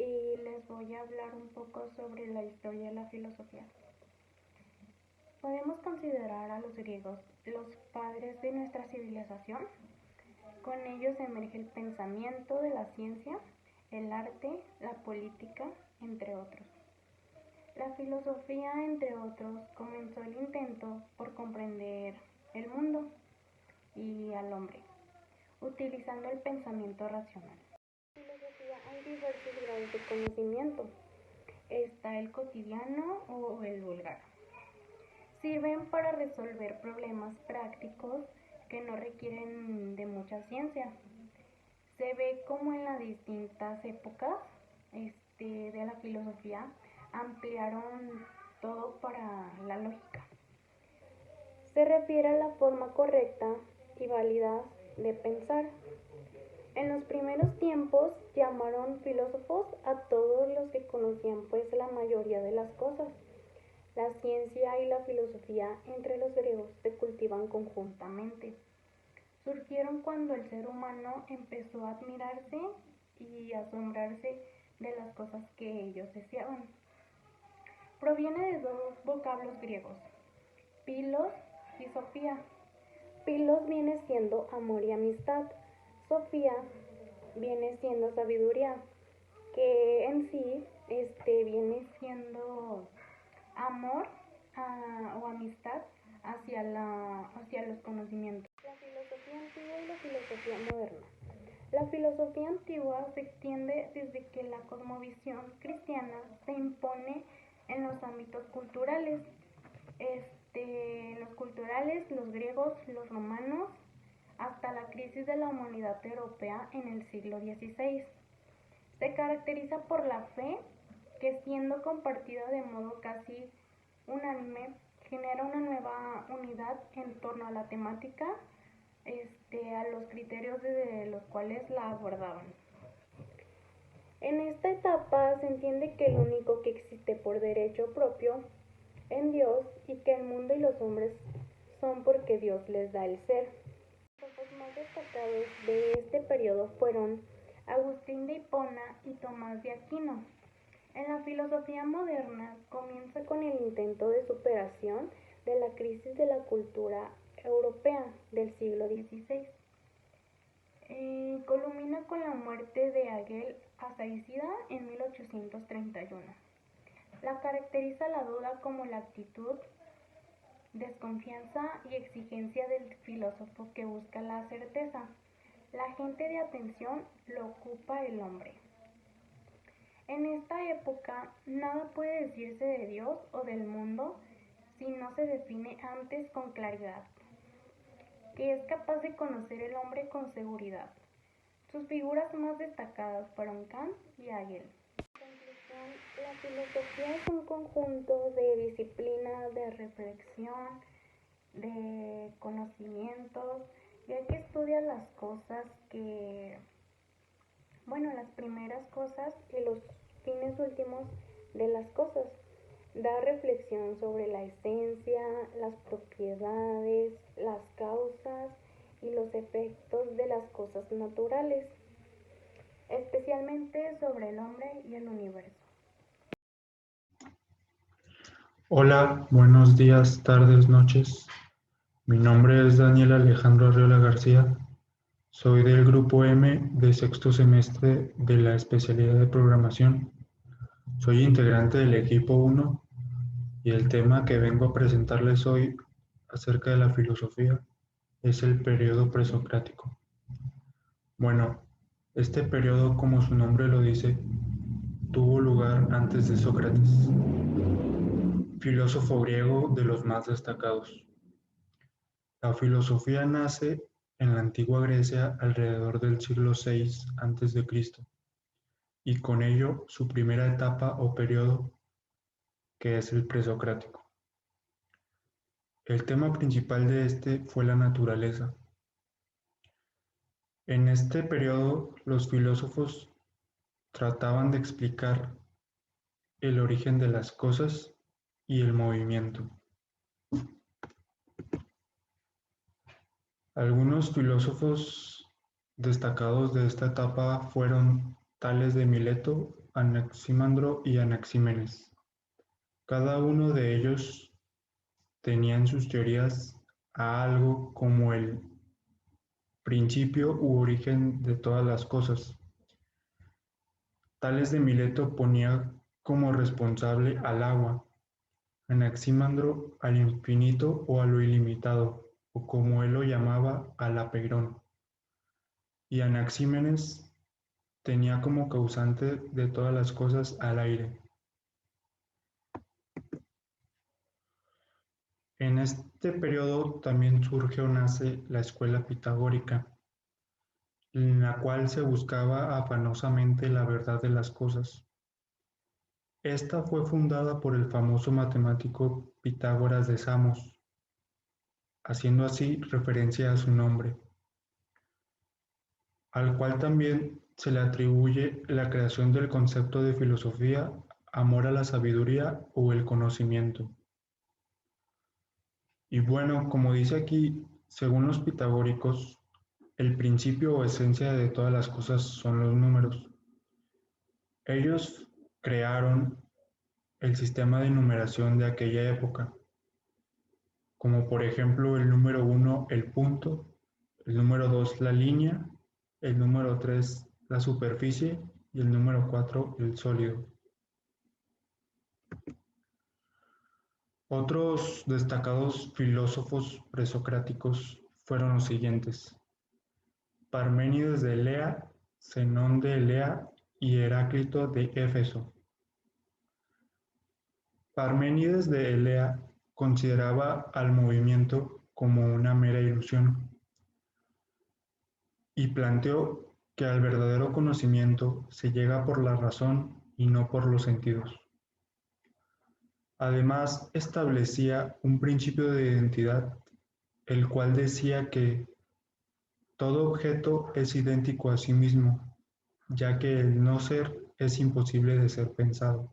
y les voy a hablar un poco sobre la historia de la filosofía. Podemos considerar a los griegos los padres de nuestra civilización. Con ellos emerge el pensamiento de la ciencia, el arte, la política, entre otros. La filosofía, entre otros, comenzó el intento por comprender el mundo y al hombre, utilizando el pensamiento racional. En la filosofía hay diversos grados de conocimiento. Está el cotidiano o el vulgar. Sirven para resolver problemas prácticos que no requieren de mucha ciencia. Se ve como en las distintas épocas de la filosofía ampliaron todo para la lógica. Se refiere a la forma correcta y válida de pensar. En los primeros tiempos llamaron filósofos a todos los que conocían pues la mayoría de las cosas. La ciencia y la filosofía entre los griegos se cultivan conjuntamente. Surgieron cuando el ser humano empezó a admirarse y asombrarse de las cosas que ellos deseaban. Proviene de dos vocablos griegos, philos y sofía. Philos viene siendo amor y amistad. Sofía viene siendo sabiduría, que en sí viene siendo amor o amistad hacia los conocimientos. La filosofía antigua y la filosofía moderna. La filosofía antigua se extiende desde que la cosmovisión cristiana se impone en los ámbitos culturales. Los griegos, los romanos, hasta la crisis de la humanidad europea en el siglo XVI. Se caracteriza por la fe que, siendo compartida de modo casi unánime, genera una nueva unidad en torno a la temática, a los criterios de los cuales la abordaban. En esta etapa se entiende que el único que existe por derecho propio en Dios y que el mundo y los hombres son porque Dios les da el ser. Los más destacados de este periodo fueron Agustín de Hipona y Tomás de Aquino. En la filosofía moderna comienza con el intento de superación de la crisis de la cultura europea del siglo XVI. Culmina con la muerte de Agel Azaicida en 1831. La caracteriza la duda como la actitud, desconfianza y exigencia del filósofo que busca la certeza. La gente de atención lo ocupa el hombre. En esta época nada puede decirse de Dios o del mundo si no se define antes con claridad, que es capaz de conocer el hombre con seguridad. Sus figuras más destacadas fueron Kant y Hegel. En conclusión, la filosofía es un conjunto de disciplinas, de reflexión, de conocimientos, ya que estudia las cosas las primeras cosas y los fines últimos de las cosas. Da reflexión sobre la esencia, las propiedades, las causas y los efectos de las cosas naturales, especialmente sobre el hombre y el universo. Hola, buenos días, tardes, noches. Mi nombre es Daniel Alejandro Arriola García. Soy del grupo M de sexto semestre de la especialidad de programación. Soy integrante del equipo 1 y el tema que vengo a presentarles hoy acerca de la filosofía es el periodo presocrático. Bueno, este periodo, como su nombre lo dice, tuvo lugar antes de Sócrates, filósofo griego de los más destacados. La filosofía nace en la antigua Grecia alrededor del siglo VI a.C. y con ello su primera etapa o periodo, que es el presocrático. El tema principal de este fue la naturaleza. En este periodo los filósofos trataban de explicar el origen de las cosas y el movimiento. Algunos filósofos destacados de esta etapa fueron Tales de Mileto Anaximandro y Anaxímenes. Cada uno de ellos tenía en sus teorías a algo como el principio u origen de todas las cosas. Tales de Mileto ponía como responsable al agua, Anaximandro al infinito o a lo ilimitado, o como él lo llamaba, al apeirón, y Anaxímenes tenía como causante de todas las cosas al aire. En este periodo también surge o nace la escuela pitagórica, en la cual se buscaba afanosamente la verdad de las cosas. Esta fue fundada por el famoso matemático Pitágoras de Samos, haciendo así referencia a su nombre, al cual también se le atribuye la creación del concepto de filosofía, amor a la sabiduría o el conocimiento. Y bueno, como dice aquí, según los pitagóricos, el principio o esencia de todas las cosas son los números. Ellos crearon el sistema de numeración de aquella época, como por ejemplo el número 1 el punto, el número 2 la línea, el número 3 la superficie y el número 4 el sólido. Otros destacados filósofos presocráticos fueron los siguientes: Parménides de Elea, Zenón de Elea y Heráclito de Éfeso. Parménides de Elea consideraba al movimiento como una mera ilusión y planteó que al verdadero conocimiento se llega por la razón y no por los sentidos. Además, establecía un principio de identidad, el cual decía que todo objeto es idéntico a sí mismo, ya que el no ser es imposible de ser pensado.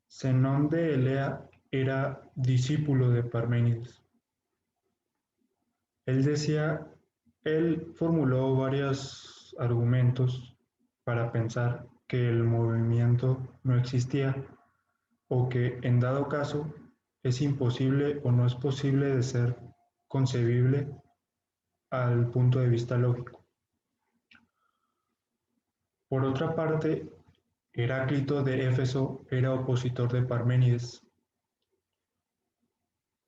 Zenón de Elea era discípulo de Parménides. Él formuló varios argumentos para pensar que el movimiento no existía o que en dado caso es imposible o no es posible de ser concebible al punto de vista lógico. Por otra parte, Heráclito de Éfeso era opositor de Parménides.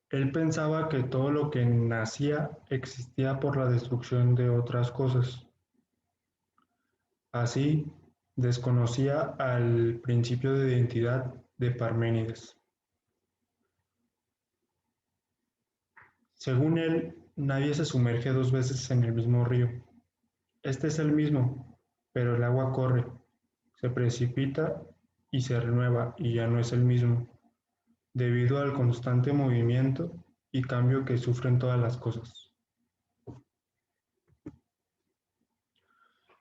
Él pensaba que todo lo que nacía existía por la destrucción de otras cosas. Así, desconocía al principio de identidad de Parménides. Según él, nadie se sumerge dos veces en el mismo río. Este es el mismo, pero el agua corre, se precipita y se renueva y ya no es el mismo, debido al constante movimiento y cambio que sufren todas las cosas.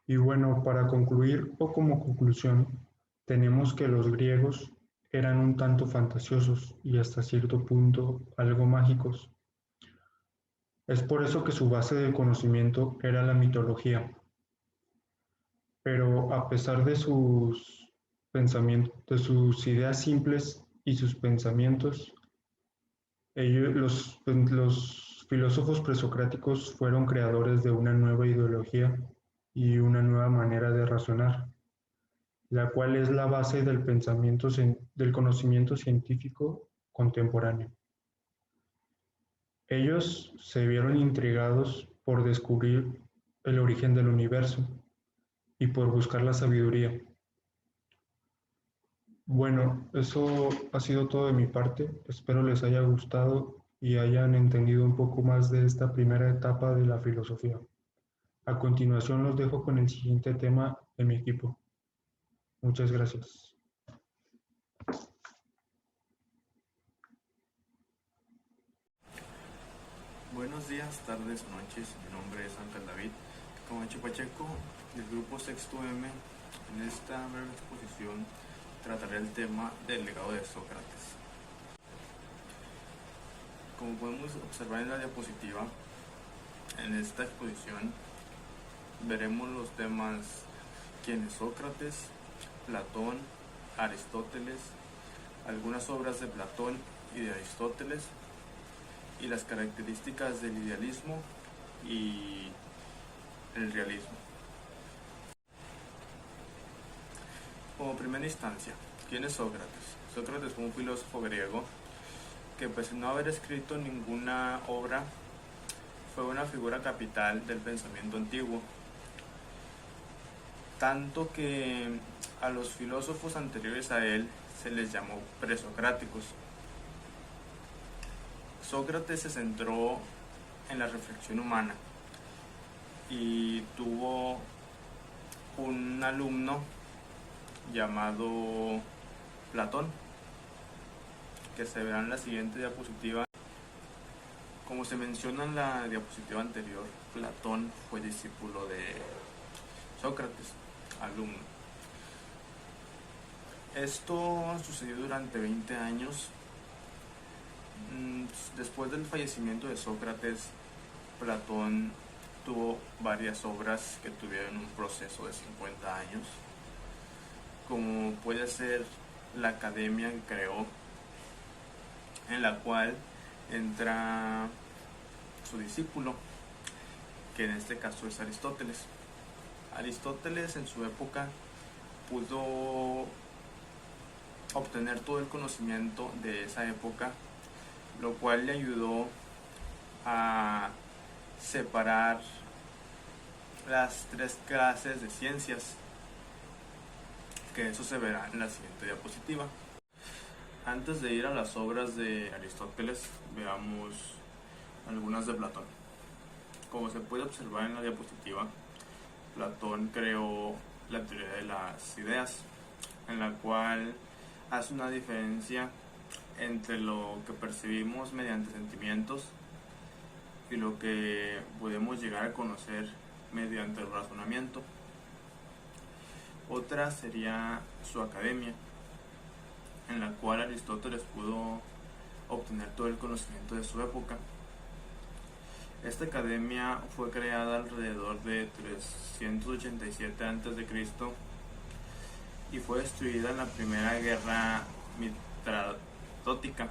Y bueno, para concluir o como conclusión, tenemos que los griegos eran un tanto fantasiosos y hasta cierto punto algo mágicos. Es por eso que su base de conocimiento era la mitología. Pero a pesar de sus pensamientos, de sus ideas simples y sus pensamientos, los filósofos presocráticos fueron creadores de una nueva ideología y una nueva manera de razonar, la cual es la base del del conocimiento científico contemporáneo. Ellos se vieron intrigados por descubrir el origen del universo y por buscar la sabiduría. Bueno, eso ha sido todo de mi parte. Espero les haya gustado y hayan entendido un poco más de esta primera etapa de la filosofía. A continuación los dejo con el siguiente tema de mi equipo. Muchas gracias. Buenos días, tardes, noches. Mi nombre es Ángel David Camacho Pacheco, del grupo Sexto M. En esta breve exposición trataré el tema del legado de Sócrates. Como podemos observar en la diapositiva, en esta exposición veremos los temas quién es Sócrates, Platón, Aristóteles, algunas obras de Platón y de Aristóteles, y las características del idealismo y el realismo. Como primera instancia, ¿quién es Sócrates? Sócrates fue un filósofo griego que, pese a no haber escrito ninguna obra, fue una figura capital del pensamiento antiguo, tanto que a los filósofos anteriores a él se les llamó presocráticos. Sócrates se centró en la reflexión humana y tuvo un alumno llamado Platón, que se verá en la siguiente diapositiva. Como se menciona en la diapositiva anterior, Platón fue discípulo de Sócrates, alumno. Esto sucedió durante 20 años. Después del fallecimiento de Sócrates, Platón tuvo varias obras que tuvieron un proceso de 50 años, como puede ser la academia que creó, en la cual entra su discípulo, que en este caso es Aristóteles. Aristóteles en su época pudo obtener todo el conocimiento de esa época, lo cual le ayudó a separar las tres clases de ciencias, que eso se verá en la siguiente diapositiva. Antes de ir a las obras de Aristóteles, veamos algunas de Platón. Como se puede observar en la diapositiva, Platón creó la teoría de las ideas, en la cual hace una diferencia entre lo que percibimos mediante sentimientos y lo que podemos llegar a conocer mediante el razonamiento. Otra sería su academia, en la cual Aristóteles pudo obtener todo el conocimiento de su época. Esta academia fue creada alrededor de 387 a.C. y fue destruida en la primera guerra mitradática.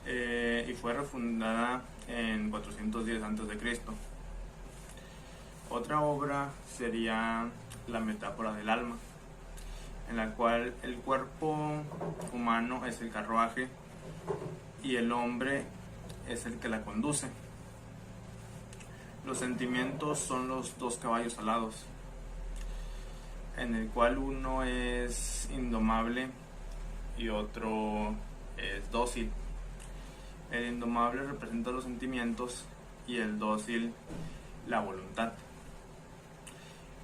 Y fue refundada en 410 a.C. Otra obra sería la metáfora del alma, en la cual el cuerpo humano es el carruaje y el hombre es el que la conduce. Los sentimientos son los dos caballos alados, en el cual uno es indomable y otro es dócil. El indomable representa los sentimientos y el dócil la voluntad.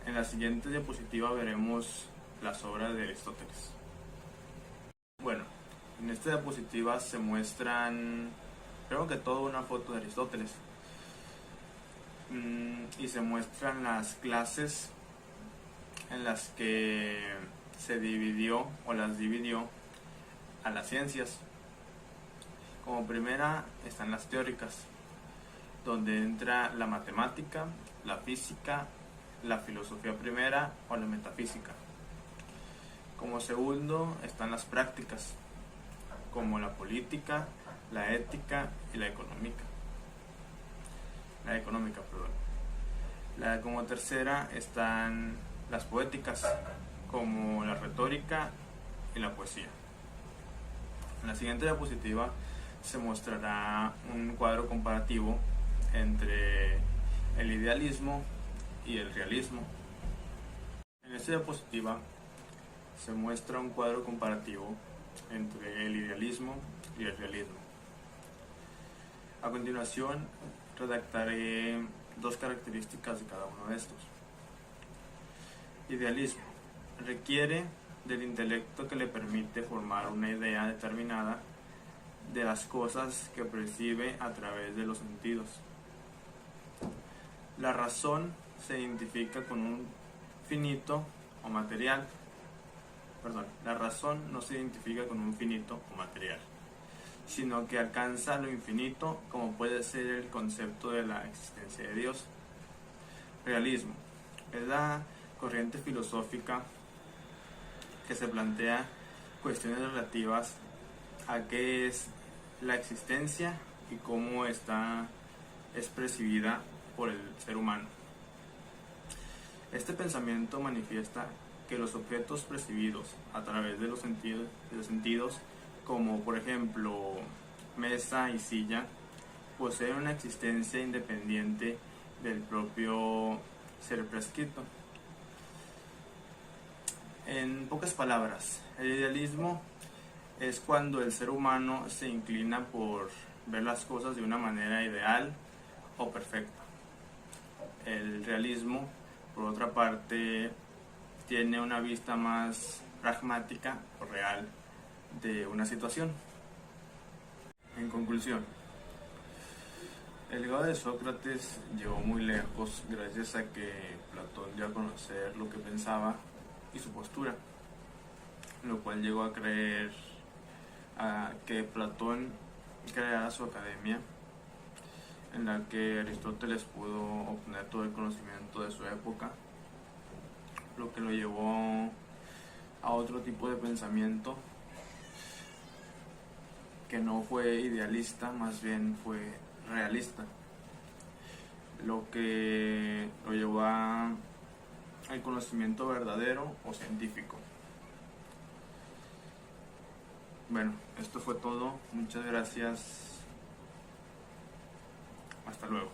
En la siguiente diapositiva veremos las obras de Aristóteles. Bueno, en esta diapositiva se muestran, creo que todo, una foto de Aristóteles. Y se muestran las clases en las que se dividió a las ciencias. Como primera están las teóricas, donde entra la matemática, la física, la filosofía primera o la metafísica. Como segundo están las prácticas, como la política, la ética y la económica. Como tercera están las poéticas, como la retórica y la poesía. En la siguiente diapositiva se mostrará un cuadro comparativo entre el idealismo y el realismo. En esta diapositiva se muestra un cuadro comparativo entre el idealismo y el realismo. A continuación redactaré dos características de cada uno de estos. Idealismo: requiere del intelecto que le permite formar una idea determinada de las cosas que percibe a través de los sentidos. La razón se identifica con un finito o material. La razón no se identifica con un finito o material, sino que alcanza lo infinito, como puede ser el concepto de la existencia de Dios. Realismo es la corriente filosófica que se plantea cuestiones relativas a qué es la existencia y cómo es percibida por el ser humano. Este pensamiento manifiesta que los objetos percibidos a través de los sentidos, como por ejemplo mesa y silla, poseen una existencia independiente del propio ser prescrito. En pocas palabras, el idealismo es cuando el ser humano se inclina por ver las cosas de una manera ideal o perfecta. El realismo, por otra parte, tiene una vista más pragmática o real de una situación. En conclusión, el legado de Sócrates llegó muy lejos gracias a que Platón dio a conocer lo que pensaba y su postura, lo cual llegó a creer que Platón creara su academia, en la que Aristóteles pudo obtener todo el conocimiento de su época, lo que lo llevó a otro tipo de pensamiento que no fue idealista, más bien fue realista, lo que lo llevó al conocimiento verdadero o científico. Bueno, esto fue todo. Muchas gracias. Hasta luego.